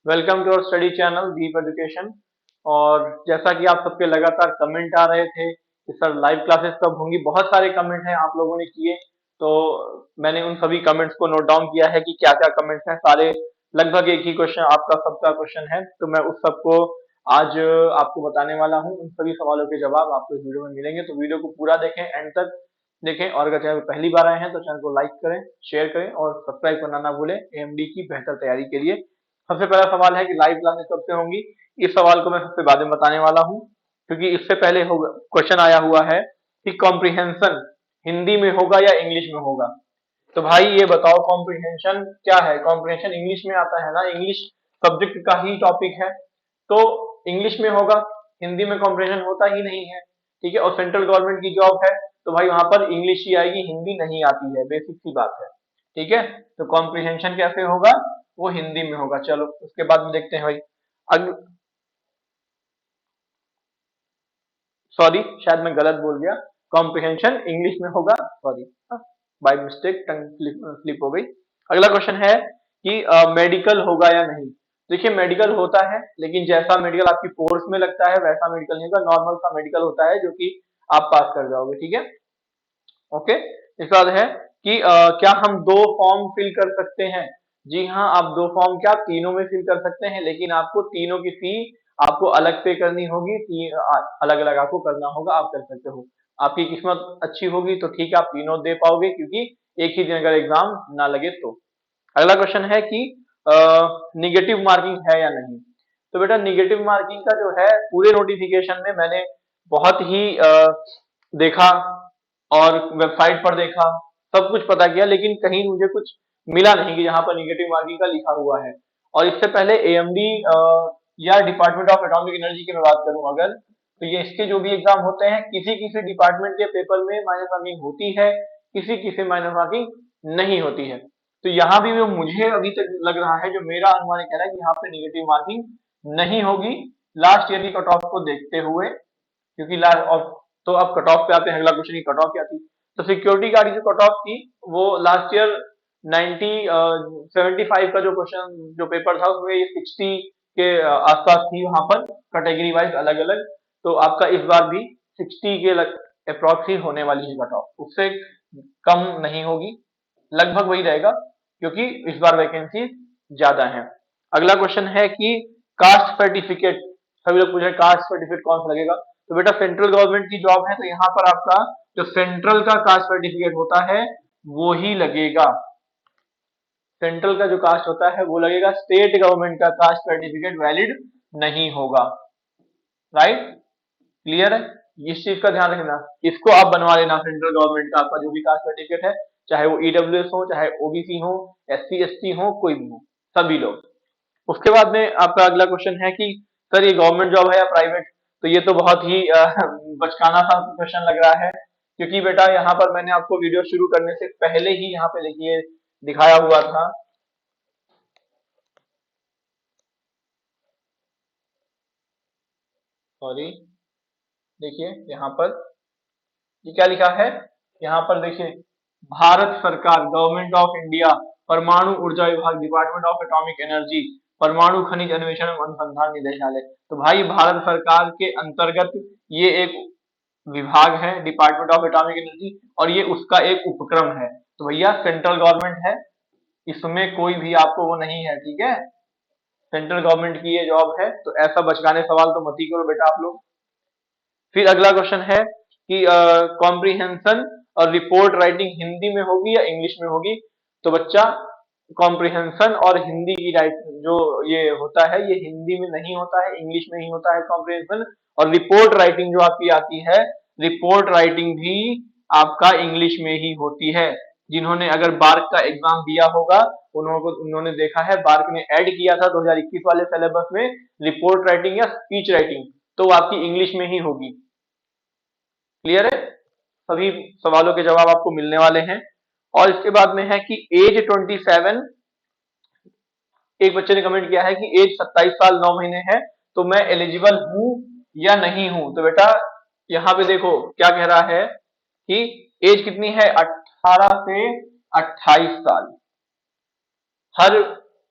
Welcome to our study channel Deep education. और जैसा कि आप सबके लगातार कमेंट आ रहे थे कि सर लाइव क्लासेस कब होंगी, बहुत सारे कमेंट हैं आप लोगों ने किए। तो मैंने उन सभी कमेंट्स को नोट डाउन किया है कि क्या क्या कमेंट्स हैं। सारे लगभग एक ही क्वेश्चन आपका सबका क्वेश्चन है, तो मैं उस सबको आज आपको बताने वाला हूँ। उन सभी सवालों के जवाब आपको इस वीडियो में मिलेंगे, तो वीडियो को पूरा देखें, एंड तक देखें। और अगर चैनल पर पहली बार आए हैं तो चैनल को लाइक करें, शेयर करें और सब्सक्राइब करना ना भूलें एएमडी की बेहतर तैयारी के लिए। सबसे पहला सवाल है कि लाइव क्लासेस कब से होंगी। इस सवाल को मैं सबसे बाद में बताने वाला हूँ, क्योंकि इससे पहले क्वेश्चन आया हुआ है कि कॉम्प्रिहेंशन हिंदी में होगा या इंग्लिश में होगा। तो भाई ये बताओ, कॉम्प्रिहेंशन क्या है? कॉम्प्रिहेंशन इंग्लिश में आता है ना, इंग्लिश सब्जेक्ट का ही टॉपिक है, तो इंग्लिश में होगा। हिंदी में कॉम्प्रिहेंशन होता ही नहीं है, ठीक है। और सेंट्रल गवर्नमेंट की जॉब है, तो भाई वहां पर इंग्लिश ही आएगी, हिंदी नहीं आती है, बेसिक सी बात है, ठीक है। तो कॉम्प्रिहेंशन कैसे होगा? वो हिंदी में होगा। चलो उसके बाद में देखते हैं भाई। अग सॉरी, शायद मैं गलत बोल गया। कॉम्प्रिहेंशन इंग्लिश में होगा, sorry, by mistake tongue slip हो गई। अगला क्वेश्चन है कि मेडिकल होगा या नहीं। देखिए, मेडिकल होता है, लेकिन जैसा मेडिकल आपकी फोर्स में लगता है वैसा मेडिकल नहीं होगा। नॉर्मल सा मेडिकल होता है जो कि आप पास कर जाओगे, ठीक है। ओके। इसके बाद है कि क्या हम दो फॉर्म फिल कर सकते हैं? जी हाँ, आप दो फॉर्म क्या तीनों में फिल कर सकते हैं, लेकिन आपको तीनों की फी आपको अलग पे करनी होगी। अलग अलग आपको करना होगा, आप कर सकते हो। आपकी किस्मत अच्छी होगी तो ठीक है, आप तीनों दे पाओगे, क्योंकि एक ही दिन अगर एग्जाम ना लगे तो। अगला क्वेश्चन है कि निगेटिव मार्किंग है या नहीं। तो बेटा, निगेटिव मार्किंग का जो है पूरे नोटिफिकेशन में मैंने बहुत ही देखा और वेबसाइट पर देखा, सब कुछ पता किया, लेकिन कहीं मुझे कुछ मिला नहीं कि जहां पर निगेटिव मार्किंग का लिखा हुआ है। और इससे पहले एएमडी या डिपार्टमेंट ऑफ एटॉमिक एनर्जी की मैं बात करूं अगर, तो ये इसके जो भी एग्जाम होते हैं, किसी किसी डिपार्टमेंट के पेपर में माइनस मार्किंग होती है, किसी किसी माइनस मार्किंग नहीं होती है। तो यहाँ भी जो मुझे अभी तक लग रहा है, जो मेरा अनुमान कह रहा है कि यहाँ पे निगेटिव मार्किंग नहीं होगी, लास्ट ईयर की कट ऑफ को देखते हुए, क्योंकि लास्ट ऑफ, तो अब कट ऑफ पे आते हैं। अगला क्वेश्चन की कट ऑफ क्या थी। तो सिक्योरिटी गार्ड की जो कट ऑफ थी वो लास्ट ईयर 90 75 का जो क्वेश्चन जो पेपर था उसमें ये 60 के आसपास थी, वहां पर कैटेगरी वाइज अलग अलग। तो आपका इस बार भी 60 के अप्रॉक्स ही होने वाली है कट ऑफ, उससे कम नहीं होगी, लगभग वही रहेगा, क्योंकि इस बार वैकेंसी ज्यादा है। अगला क्वेश्चन है कि कास्ट सर्टिफिकेट, सभी लोग पूछ रहे हैं कास्ट सर्टिफिकेट कौन सा लगेगा। तो बेटा, सेंट्रल गवर्नमेंट की जॉब है, तो यहाँ पर आपका जो सेंट्रल का कास्ट सर्टिफिकेट होता है वो ही लगेगा। सेंट्रल का जो कास्ट होता है वो लगेगा, स्टेट गवर्नमेंट का कास्ट सर्टिफिकेट वैलिड नहीं होगा। राइट, क्लियर है? इस चीज का ध्यान रखना, इसको आप बनवा लेना। सेंट्रल गवर्नमेंट का आपका जो भी कास्ट सर्टिफिकेट है, चाहे वो ईडब्ल्यूएस हो, चाहे ओबीसी हो, एससी एसटी हो, कोई भी हो, सभी लोग। उसके बाद में आपका अगला क्वेश्चन है कि सर ये गवर्नमेंट जॉब है या प्राइवेट। तो ये तो बहुत ही बचकाना सा क्वेश्चन लग रहा है, क्योंकि बेटा यहाँ पर मैंने आपको वीडियो शुरू करने से पहले ही यहाँ पे देखिए दिखाया हुआ था। सॉरी, देखिए यहाँ पर ये क्या लिखा है। यहाँ पर देखिए, भारत सरकार, गवर्नमेंट ऑफ इंडिया, परमाणु ऊर्जा विभाग, डिपार्टमेंट ऑफ एटॉमिक एनर्जी, परमाणु खनिज अन्वेषण एवं अनुसंधान निदेशालय। तो भाई भारत सरकार के अंतर्गत ये एक विभाग है, डिपार्टमेंट ऑफ एटॉमिक एनर्जी, और ये उसका एक उपक्रम है। तो भैया सेंट्रल गवर्नमेंट है, इसमें कोई भी आपको वो नहीं है, ठीक है। सेंट्रल गवर्नमेंट की ये जॉब है, तो ऐसा बचकाने सवाल तो मत ही करो बेटा आप लोग। फिर अगला क्वेश्चन है कि कॉम्प्रिहेंशन और रिपोर्ट राइटिंग हिंदी में होगी या इंग्लिश में होगी। तो बच्चा, कॉम्प्रिहेंशन और हिंदी की राइटिंग जो ये होता है, ये हिंदी में नहीं होता है, इंग्लिश में ही होता है कॉम्प्रिहेंशन। और रिपोर्ट राइटिंग जो आपकी आती है, रिपोर्ट राइटिंग भी आपका इंग्लिश में ही होती है। जिन्होंने अगर बार्क का एग्जाम दिया होगा, उन्होंने देखा है, बार्क ने ऐड किया था 2021 वाले सिलेबस में रिपोर्ट राइटिंग या स्पीच राइटिंग, तो वो आपकी इंग्लिश में ही होगी। क्लियर है? सभी सवालों के जवाब आपको मिलने वाले हैं। और इसके बाद में है कि एज 27, एक बच्चे ने कमेंट किया है कि एज 27 साल 9 महीने है, तो मैं एलिजिबल हूं या नहीं हूं। तो बेटा यहाँ पे देखो क्या कह रहा है कि एज कितनी है, 18 से 28 साल, हर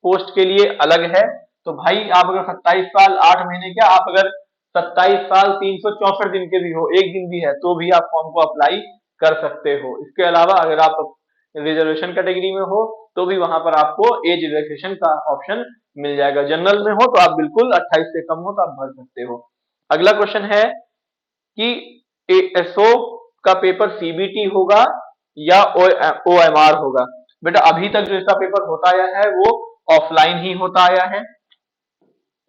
पोस्ट के लिए अलग है। तो भाई आप अगर 27 साल 8 महीने, क्या आप अगर 27 साल 364 दिन के भी हो, एक दिन भी है, तो भी आप फॉर्म को अप्लाई कर सकते हो। इसके अलावा अगर आप रिजर्वेशन कैटेगरी में हो तो भी वहां पर आपको एज रिलैक्सेशन का ऑप्शन मिल जाएगा। जनरल में हो तो आप बिल्कुल 28 से कम हो तो आप भर सकते हो। अगला क्वेश्चन है कि एसओ का पेपर सीबीटी होगा या ओएमआर होगा। बेटा अभी तक जो इसका पेपर होता आया है वो ऑफलाइन ही होता आया है,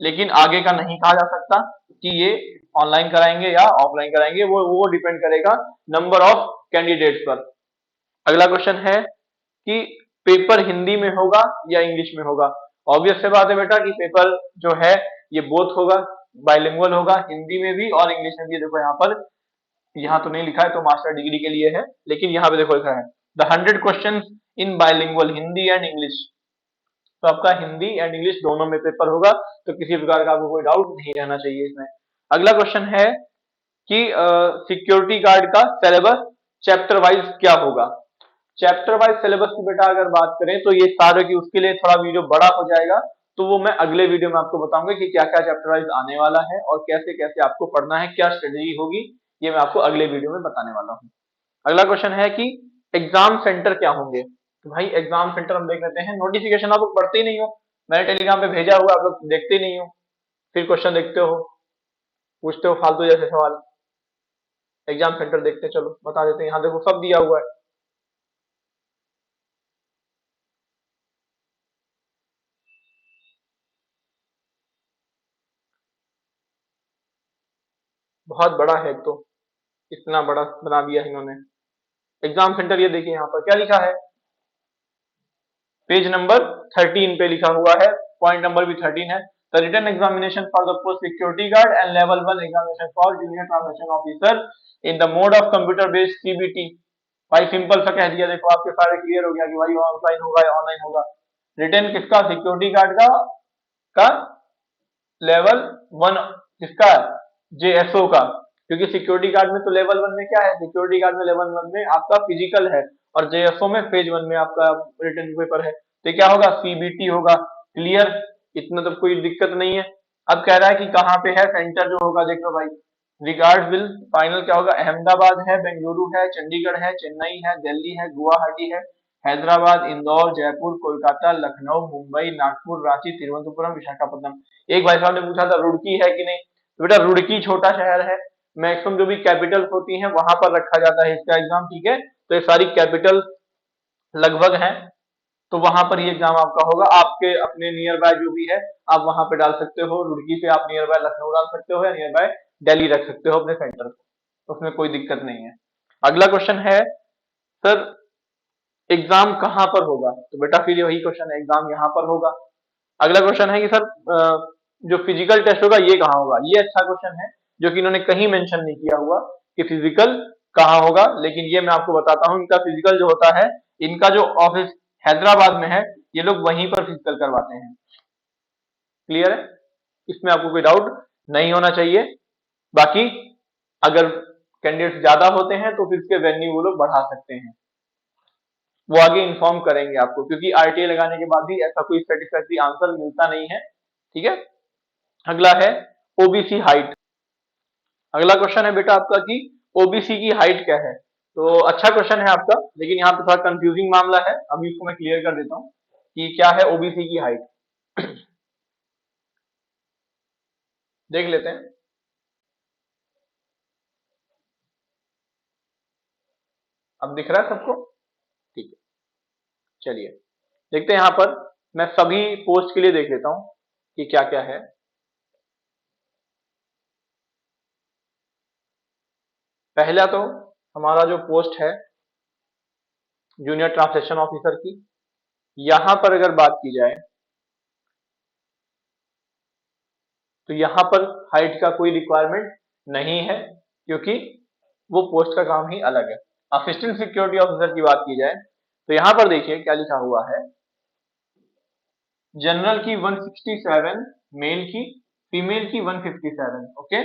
लेकिन आगे का नहीं कहा जा सकता कि ये ऑनलाइन कराएंगे या ऑफलाइन कराएंगे, वो डिपेंड करेगा नंबर ऑफ कैंडिडेट्स पर। अगला क्वेश्चन है कि पेपर हिंदी में होगा या इंग्लिश में होगा। ऑब्वियस से बात है बेटा कि पेपर जो है ये बोथ होगा, बाइलिंगुअल होगा, हिंदी में भी और इंग्लिश में भी। देखो यहाँ पर, यहाँ तो नहीं लिखा है तो मास्टर डिग्री के लिए है, लेकिन यहाँ पे देखो लिखा है the 100 question in bilingual Hindi and English. तो आपका हिंदी एंड इंग्लिश दोनों में पेपर होगा, तो किसी प्रकार का आपको कोई डाउट नहीं रहना चाहिए इसमें। अगला क्वेश्चन है कि सिक्योरिटी गार्ड का सिलेबस चैप्टर वाइज क्या होगा। चैप्टर वाइज सिलेबस की बेटा अगर बात करें तो ये सारे की उसके लिए थोड़ा वीडियो बड़ा हो जाएगा, तो वो मैं अगले वीडियो में आपको बताऊंगा कि क्या क्या चैप्टर वाइज आने वाला है और कैसे कैसे आपको पढ़ना है, क्या स्ट्रेटेजी होगी, ये मैं आपको अगले वीडियो में बताने वाला हूँ। अगला क्वेश्चन है कि एग्जाम सेंटर क्या होंगे। तो भाई एग्जाम सेंटर हम देख लेते हैं। नोटिफिकेशन आप लोग पढ़ते ही नहीं हो, मैंने टेलीग्राम पे भेजा हुआ, आप लोग देखते ही नहीं हो, फिर क्वेश्चन देखते हो, पूछते हो फालतू जैसे सवाल। एग्जाम सेंटर देखते हैं, चलो बता देते हैं, यहाँ देखो सब दिया हुआ है। बहुत बड़ा है तो, इतना बड़ा बना दिया है इन्होंने एग्जाम सेंटर। ये देखिए यहाँ पर क्या लिखा है, पेज नंबर 13 पे लिखा हुआ है, पॉइंट नंबर भी 13 है। The written examination for the post security guard and level 1 examination for junior translation officer in the mode of computer based CBT. भाई सिंपल सा कह दिया, देखो आपके सारे क्लियर हो गया कि भाई ऑफलाइन होगा या ऑनलाइन होगा। रिटन किसका, सिक्योरिटी गार्ड का लेवल 1, किसका, जेएसओ का। क्योंकि सिक्योरिटी गार्ड में तो लेवल 1 में क्या है, सिक्योरिटी गार्ड में लेवल 1 में आपका फिजिकल है और जेएसओ में फेज 1 में आपका रिटन पेपर है। तो क्या होगा, सीबीटी होगा। क्लियर, इतना तो कोई दिक्कत नहीं है। अब कह रहा है कि कहाँ पे है सेंटर जो होगा, देख लो भाई। रिगार्ड विल फाइनल क्या होगा, अहमदाबाद है, बेंगलुरु है, चंडीगढ़ है, चेन्नई है, दिल्ली है, गुवाहाटी है, हैदराबाद, इंदौर, जयपुर, कोलकाता, लखनऊ, मुंबई, नागपुर, रांची, तिरुवनंतपुरम, विशाखापट्टनम। एक भाई साहब ने पूछा था रुड़की है कि नहीं, तो बेटा रुड़की छोटा शहर है, मैक्सिमम जो भी कैपिटल्स होती हैं वहां पर रखा जाता है इसका एग्जाम, ठीक है। तो ये सारी कैपिटल लगभग हैं, तो वहां पर ये एग्जाम आपका होगा। आपके अपने नियर बाय जो भी है आप वहां पे डाल सकते हो, रुड़की पे आप नियर बाय लखनऊ डाल सकते हो या नियर बाय दिल्ली रख सकते हो अपने सेंटर को, उसमें कोई दिक्कत नहीं है। अगला क्वेश्चन है सर एग्जाम कहाँ पर होगा, तो बेटा फिर वही क्वेश्चन है, एग्जाम यहाँ पर होगा। अगला क्वेश्चन है कि सर जो फिजिकल टेस्ट होगा ये कहाँ होगा। ये अच्छा क्वेश्चन है जो कि इन्होंने कहीं मेंशन नहीं किया हुआ कि फिजिकल कहाँ होगा, लेकिन ये मैं आपको बताता हूँ, इनका फिजिकल जो होता है, इनका जो ऑफिस हैदराबाद में है, ये लोग वहीं पर फिजिकल करवाते हैं। क्लियर है, इसमें आपको कोई डाउट नहीं होना चाहिए। बाकी अगर कैंडिडेट ज्यादा होते हैं तो फिर इसके वेन्यू वो लोग बढ़ा सकते हैं, वो आगे इन्फॉर्म करेंगे आपको, क्योंकि आरटीए लगाने के बाद भी ऐसा कोई सेटिस्फैक्टरी आंसर मिलता नहीं है, ठीक है। अगला है ओबीसी हाइट। अगला क्वेश्चन है बेटा आपका कि ओबीसी की हाइट क्या है। तो अच्छा क्वेश्चन है आपका, लेकिन यहाँ पे थोड़ा कंफ्यूजिंग मामला है, अभी इसको मैं क्लियर कर देता हूँ कि क्या है ओबीसी की हाइट। देख लेते हैं, अब दिख रहा है सबको, ठीक है। चलिए देखते हैं, यहाँ पर मैं सभी पोस्ट के लिए देख लेता हूँ कि क्या क्या है। पहला तो हमारा जो पोस्ट है जूनियर ट्रांसलेशन ऑफिसर की, यहां पर अगर बात की जाए तो यहां पर हाइट का कोई रिक्वायरमेंट नहीं है, क्योंकि वो पोस्ट का काम ही अलग है। असिस्टेंट सिक्योरिटी ऑफिसर की बात की जाए तो यहां पर देखिए क्या लिखा हुआ है, जनरल की 167, मेल की, फीमेल की 157, okay.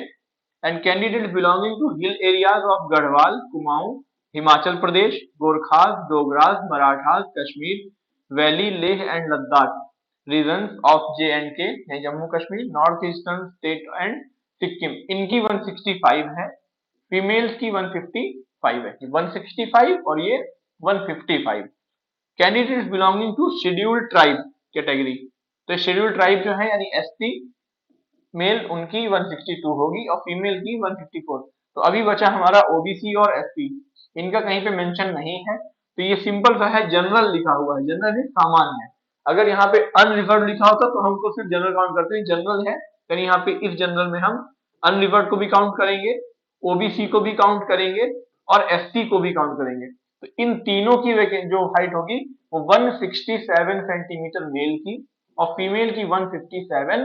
And candidate belonging to hill areas of Garhwal, Kumaon, Himachal Pradesh, Gorkhas, Dogras, Marathas, Kashmir, valley, Leh and Ladakh. Regions of J&K यानी Jammu Kashmir, north eastern state and Sikkim, इनकी 165 है, फीमेल्स की 155 है, 165 और ये 155। Candidates belonging to scheduled tribe category, तो शेड्यूल्ड ट्राइब जो है यानी एसटी मेल उनकी 162 होगी और फीमेल की 154। तो अभी बचा हमारा ओबीसी और एससी, इनका कहीं पे मेंशन नहीं है, तो ये सिंपल सा है, जनरल लिखा हुआ है, जनरल है सामान्य है। अगर यहाँ पे अनरिजर्व लिखा होता तो हमको सिर्फ जनरल काउंट करते हैं, जनरल है यानी यहाँ पे इस जनरल में हम अनरिजर्व को भी काउंट करेंगे, ओबीसी को भी काउंट करेंगे और एससी को भी काउंट करेंगे। तो इन तीनों की जो हाइट होगी वो 167 सेंटीमीटर मेल की और फीमेल की 157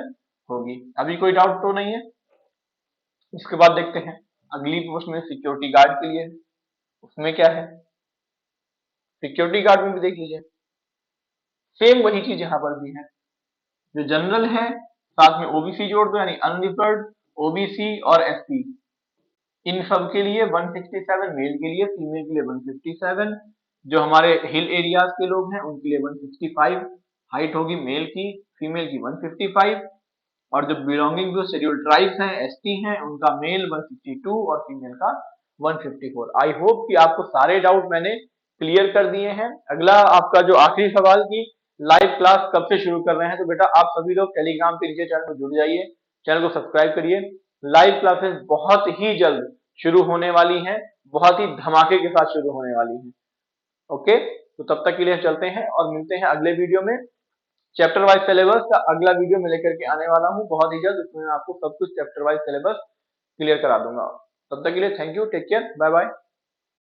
होगी। अभी कोई डाउट तो नहीं है। इसके बाद देखते हैं अगली पोस्ट में सिक्योरिटी गार्ड के लिए, उसमें क्या है, सिक्योरिटी गार्ड में भी देख लीजिए सेम वही चीज यहाँ पर भी है, जो जनरल है साथ में ओबीसी जोड़ दो यानी अनरिजर्व्ड, ओबीसी और एससी, इन सब के लिए 167, मेल के लिए, फीमेल के लिए 157, जो हमारे हिल एरियाज के लोग हैं उनके लिए 165 हाइट होगी मेल की, फीमेल की 155, और जो बिलोंगिंग टू शेड्यूल्ड ट्राइब्स हैं एसटी हैं उनका मेल 162 और फीमेल का 154। आई होप कि आपको सारे डाउट मैंने क्लियर कर दिए हैं। अगला आपका जो आखिरी सवाल की लाइव क्लास कब से शुरू कर रहे हैं, तो बेटा आप सभी लोग टेलीग्राम पे नीचे चैनल को जुड़ जाइए, चैनल को सब्सक्राइब करिए। लाइव क्लासेस बहुत ही जल्द शुरू होने वाली हैं, बहुत ही धमाके के साथ शुरू होने वाली हैं। ओके, तो तब तक के लिए चलते हैं और मिलते हैं अगले वीडियो में। चैप्टर वाइज सिलेबस का अगला वीडियो मैं लेकर के आने वाला हूं बहुत ही जल्द, उसमें मैं आपको सब कुछ चैप्टर वाइज सिलेबस क्लियर करा दूंगा। तब तक के लिए thank you, take care, bye bye.